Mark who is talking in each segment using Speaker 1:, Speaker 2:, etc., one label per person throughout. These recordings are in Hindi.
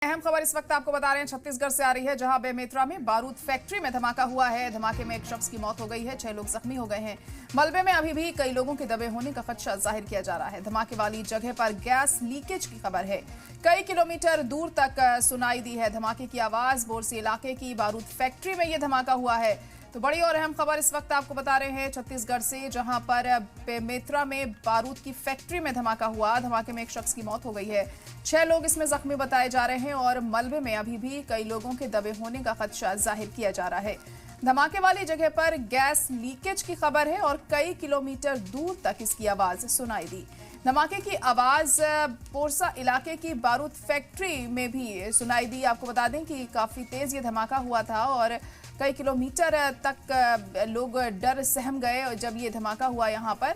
Speaker 1: अहम खबर इस वक्त आपको बता रहे हैं छत्तीसगढ़ से आ रही है, जहां बेमेतरा में बारूद फैक्ट्री में धमाका हुआ है। धमाके में एक शख्स की मौत हो गई है, 6 लोग जख्मी हो गए हैं। मलबे में अभी भी कई लोगों के दबे होने का खदशा जाहिर किया जा रहा है। धमाके वाली जगह पर गैस लीकेज की खबर है, कई किलोमीटर दूर तक सुनाई दी है धमाके की आवाज। बोरसी इलाके की बारूद फैक्ट्री में यह धमाका हुआ है। तो बड़ी और अहम खबर इस वक्त आपको बता रहे हैं छत्तीसगढ़ से, जहां पर बेमेतरा में बारूद की फैक्ट्री में धमाका हुआ। धमाके में एक शख्स की मौत हो गई है, 6 लोग इसमें जख्मी बताए जा रहे हैं और मलबे में अभी भी कई लोगों के दबे होने का खदशा जाहिर किया जा रहा है। धमाके वाली जगह पर गैस लीकेज की खबर है और कई किलोमीटर दूर तक इसकी आवाज सुनाई दी। धमाके की आवाज बोरसा इलाके की बारूद फैक्ट्री में भी सुनाई दी। आपको बता दें कि काफी तेज ये धमाका हुआ था और कई किलोमीटर तक लोग डर सहम गए जब ये धमाका हुआ। यहाँ पर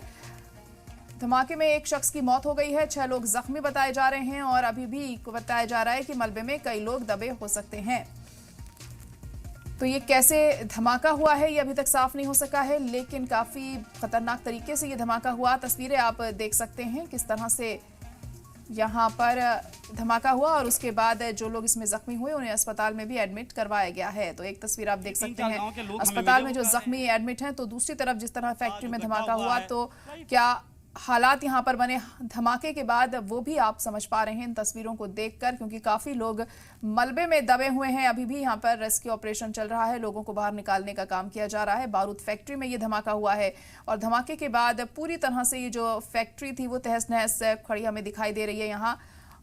Speaker 1: धमाके में एक शख्स की मौत हो गई है, 6 लोग जख्मी बताए जा रहे हैं और अभी भी बताया जा रहा है कि मलबे में कई लोग दबे हो सकते हैं। तो ये कैसे धमाका हुआ है ये अभी तक साफ नहीं हो सका है, लेकिन काफी खतरनाक तरीके से ये धमाका हुआ। तस्वीरें आप देख सकते हैं किस तरह से यहाँ पर धमाका हुआ और उसके बाद जो लोग इसमें जख्मी हुए उन्हें अस्पताल में भी एडमिट करवाया गया है। तो एक तस्वीर आप देख सकते हैं अस्पताल में जो जख्मी एडमिट हैं, तो दूसरी तरफ जिस तरह फैक्ट्री में धमाका हुआ तो क्या हालात यहाँ पर बने धमाके के बाद वो भी आप समझ पा रहे हैं इन तस्वीरों को देखकर, क्योंकि काफी लोग मलबे में दबे हुए हैं। अभी भी यहाँ पर रेस्क्यू ऑपरेशन चल रहा है, लोगों को बाहर निकालने का काम किया जा रहा है। बारूद फैक्ट्री में ये धमाका हुआ है और धमाके के बाद पूरी तरह से ये जो फैक्ट्री थी वो तहस नहस खड़ी हमें दिखाई दे रही है यहाँ।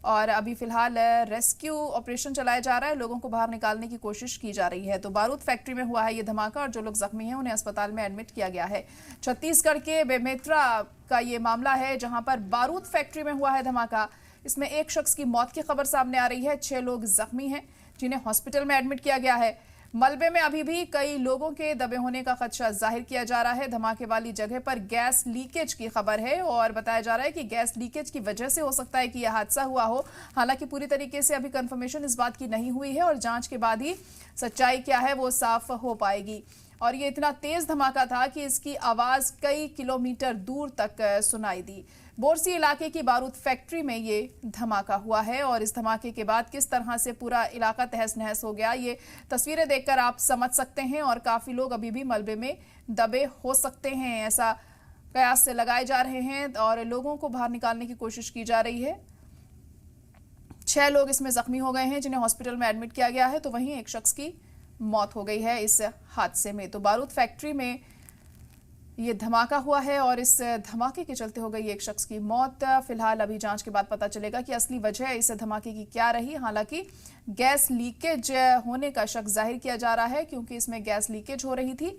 Speaker 1: और अभी फिलहाल रेस्क्यू ऑपरेशन चलाया जा रहा है, लोगों को बाहर निकालने की कोशिश की जा रही है। तो बारूद फैक्ट्री में हुआ है ये धमाका और जो लोग जख्मी हैं उन्हें अस्पताल में एडमिट किया गया है। छत्तीसगढ़ के बेमेतरा का ये मामला है, जहां पर बारूद फैक्ट्री में हुआ है धमाका। इसमें एक शख्स की मौत की खबर सामने आ रही है, 6 लोग जख्मी हैं जिन्हें हॉस्पिटल में एडमिट किया गया है। मलबे में अभी भी कई लोगों के दबे होने का खदशा जाहिर किया जा रहा है। धमाके वाली जगह पर गैस लीकेज की खबर है और बताया जा रहा है कि गैस लीकेज की वजह से हो सकता है कि यह हादसा हुआ हो। हालांकि पूरी तरीके से अभी कंफर्मेशन इस बात की नहीं हुई है और जांच के बाद ही सच्चाई क्या है वो साफ हो पाएगी। और ये इतना तेज धमाका था कि इसकी आवाज कई किलोमीटर दूर तक सुनाई दी। बोरसी इलाके की बारूद फैक्ट्री में ये धमाका हुआ है और इस धमाके के बाद किस तरह से पूरा इलाका तहस नहस हो गया ये तस्वीरें देखकर आप समझ सकते हैं। और काफी लोग अभी भी मलबे में दबे हो सकते हैं, ऐसा कयास से लगाए जा रहे हैं और लोगों को बाहर निकालने की कोशिश की जा रही है। 6 लोग इसमें जख्मी हो गए हैं जिन्हें हॉस्पिटल में एडमिट किया गया है, तो वहीं एक शख्स की मौत हो गई है इस हादसे में। तो बारूद फैक्ट्री में ये धमाका हुआ है और इस धमाके के चलते हो गई एक शख्स की मौत। फिलहाल अभी जांच के बाद पता चलेगा कि असली वजह इस धमाके की क्या रही। हालांकि गैस लीकेज होने का शक जाहिर किया जा रहा है, क्योंकि इसमें गैस लीकेज हो रही थी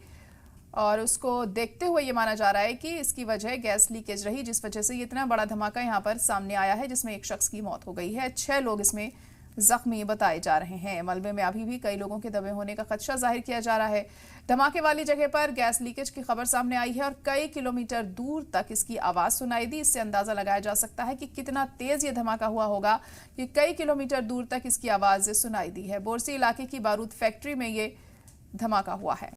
Speaker 1: और उसको देखते हुए ये माना जा रहा है कि इसकी वजह गैस लीकेज रही, जिस वजह से इतना बड़ा धमाका यहाँ पर सामने आया है जिसमें एक शख्स की मौत हो गई है। 6 लोग इसमें जख्मी बताए जा रहे हैं। मलबे में अभी भी कई लोगों के दबे होने का खदशा जाहिर किया जा रहा है। धमाके वाली जगह पर गैस लीकेज की खबर सामने आई है और कई किलोमीटर दूर तक इसकी आवाज सुनाई दी। इससे अंदाजा लगाया जा सकता है कि कितना तेज ये धमाका हुआ होगा कि कई किलोमीटर दूर तक इसकी आवाज सुनाई दी है। बोरसी इलाके की बारूद फैक्ट्री में ये धमाका हुआ है।